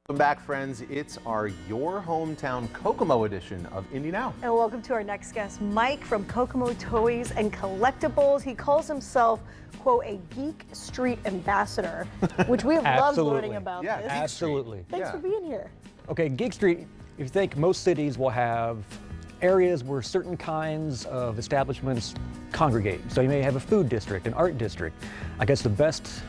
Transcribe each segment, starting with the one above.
Welcome back, friends. It's our Your Hometown Kokomo edition of Indy Now. And welcome to our next guest, Mike from Kokomo Toys and Collectibles. He calls himself, quote, a Geek Street ambassador, which we have loved learning about Yeah, this. Absolutely. Thanks for being here. Okay, Geek Street, if you think most cities will have areas where certain kinds of establishments congregate. So you may have a food district, an art district. I guess the best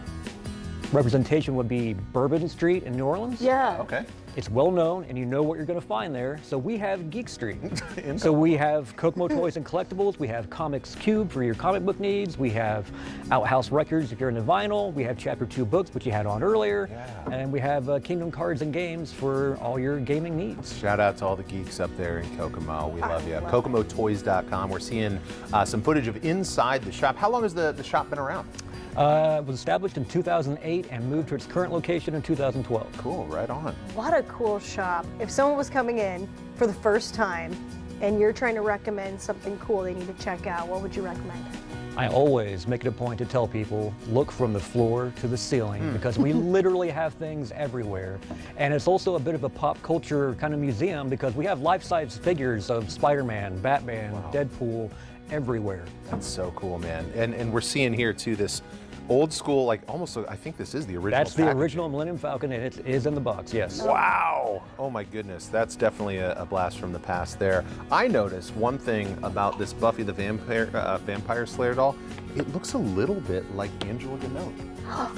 representation would be Bourbon Street in New Orleans. Yeah. Okay. It's well known and you know what you're going to find there. So we have Geek Street. So we have Kokomo Toys and Collectibles. We have Comics Cube for your comic book needs. We have Outhouse Records if you're into vinyl. We have Chapter 2 books, which you had on earlier. Yeah. And we have Kingdom Cards and Games for all your gaming needs. Shout out to all the geeks up there in Kokomo. We love you. KokomoToys.com. We're seeing some footage of inside the shop. How long has the shop been around? It was established in 2008 and moved to its current location in 2012. Cool, right on. What a cool shop. If someone was coming in for the first time and you're trying to recommend something cool they need to check out, what would you recommend? I always make it a point to tell people, look from the floor to the ceiling because we literally have things everywhere. And it's also a bit of a pop culture kind of museum because we have life-size figures of Spider-Man, Batman, Deadpool, everywhere. That's so cool, man. And we're seeing here too this old school, like almost, I think this is the original That's the packaging. original Millennium Falcon and it is in the box, yes. Wow! Oh my goodness, that's definitely a blast from the past there. I noticed one thing about this Buffy the Vampire Slayer doll. It looks a little bit like Angela Gnocchi.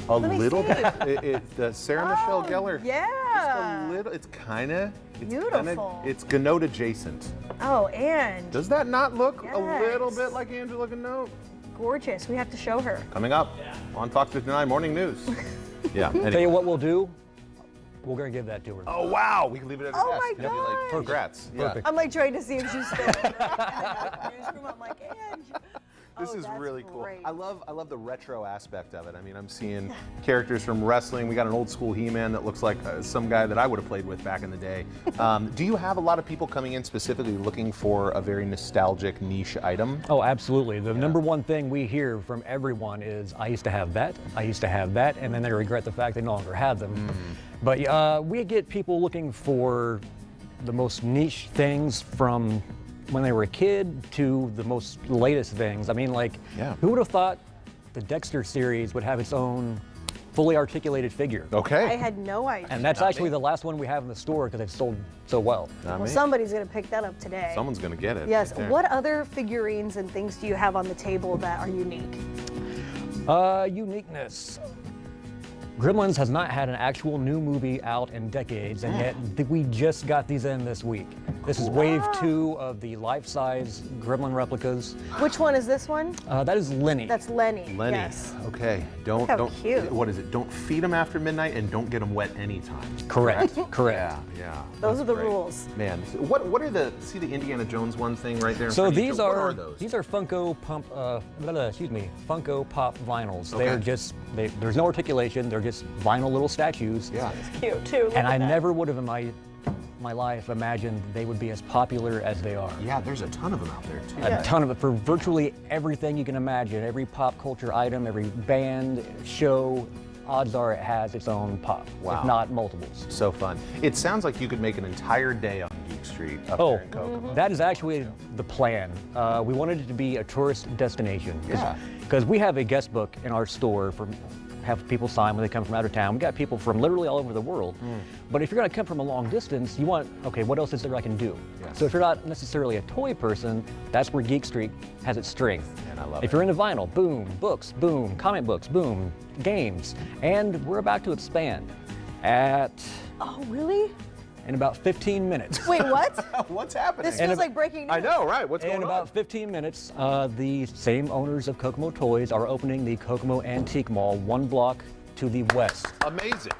A Let me little see. bit. The Sarah Michelle Gellar. Yeah. Just a little. It's kind of Beautiful. It's Gnocchi adjacent. Oh, and Does that not look a little Yes. bit like Angela Gnocchi? gorgeous. We have to show her. Coming up on Fox 59 Morning News. Yeah. Tell Anyway. you what we'll do, we're gonna give that to her. Oh wow, we can leave it at a Oh desk. my It'll be like, gosh. congrats. Perfect. I'm like trying to see if she's still in the newsroom. I'm like, Ange. This Oh, is that's really cool. great. I love the retro aspect of it. I mean, I'm seeing characters from wrestling. We got an old school He-Man that looks like some guy that I would have played with back in the day. Do you have a lot of people coming in specifically looking for a very nostalgic niche item? Oh, absolutely. The number one thing we hear from everyone is, I used to have that, and then they regret the fact they no longer have them. But we get people looking for the most niche things from when they were a kid to the most latest things. I mean, like, who would have thought the Dexter series would have its own fully articulated figure? Okay. I had no idea. And that's Not actually me. the last one we have in the store because they've sold so well. Not Well, me. somebody's going to pick that up today. Someone's gonna get it. Yes. right there. What other figurines and things do you have on the table that are unique? Uniqueness. Gremlins has not had an actual new movie out in decades, and yet we just got these in this week. This is wave 2 of the life-size Gremlin replicas. Which one is this one? That is Lenny. That's Lenny. Lenny. Yes. Okay. Don't How cute. What is it? Don't feed them after midnight and don't get them wet anytime. Correct. Correct. Yeah. Those that's are the great. rules. Man, what are the the Indiana Jones one thing right there? In So front of you? these What are those? Funko Pop vinyls. Okay. They're just there's no articulation. They're just vinyl little statues. Yeah. Cute too. Look And at I that. never would have in my life imagined they would be as popular as they are. Yeah, there's a ton of them out there too. A ton of it for virtually everything you can imagine. Every pop culture item, every band, show, odds are it has its own pop, Wow. if not multiples. So fun. It sounds like you could make an entire day on Geek Street up there in Kokomo. That is actually the plan. We wanted it to be a tourist destination. Yeah. Because we have a guest book in our store for have people sign when they come from out of town. We got people from literally all over the world. But if you're gonna come from a long distance, you want, okay, what else is there I can do? Yes. So if you're not necessarily a toy person, that's where Geek Street has its strength. Man, I love If it. you're into vinyl, boom, books, boom, comic books, boom, games. And we're about to expand Oh, really? in about 15 minutes. Wait, what? What's happening? This feels like breaking news. I know, right? What's In going about on? 15 minutes, the same owners of Kokomo Toys are opening the Kokomo Antique Mall 1 block to the west. Amazing.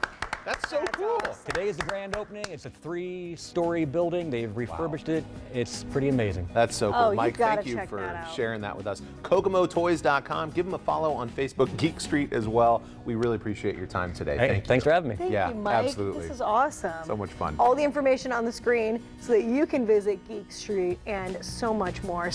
That's so That's cool. awesome. Today is the grand opening. It's a 3-story building. They've refurbished it. It's pretty amazing. That's so cool. Oh, you Mike, gotta thank you check for that out. sharing that with us. KokomoToys.com. Give them a follow on Facebook, Geek Street as well. We really appreciate your time today. Hey, Thank you. thanks for having me. Thank Yeah, you, Mike. absolutely. This is awesome. So much fun. All the information on the screen so that you can visit Geek Street and so much more.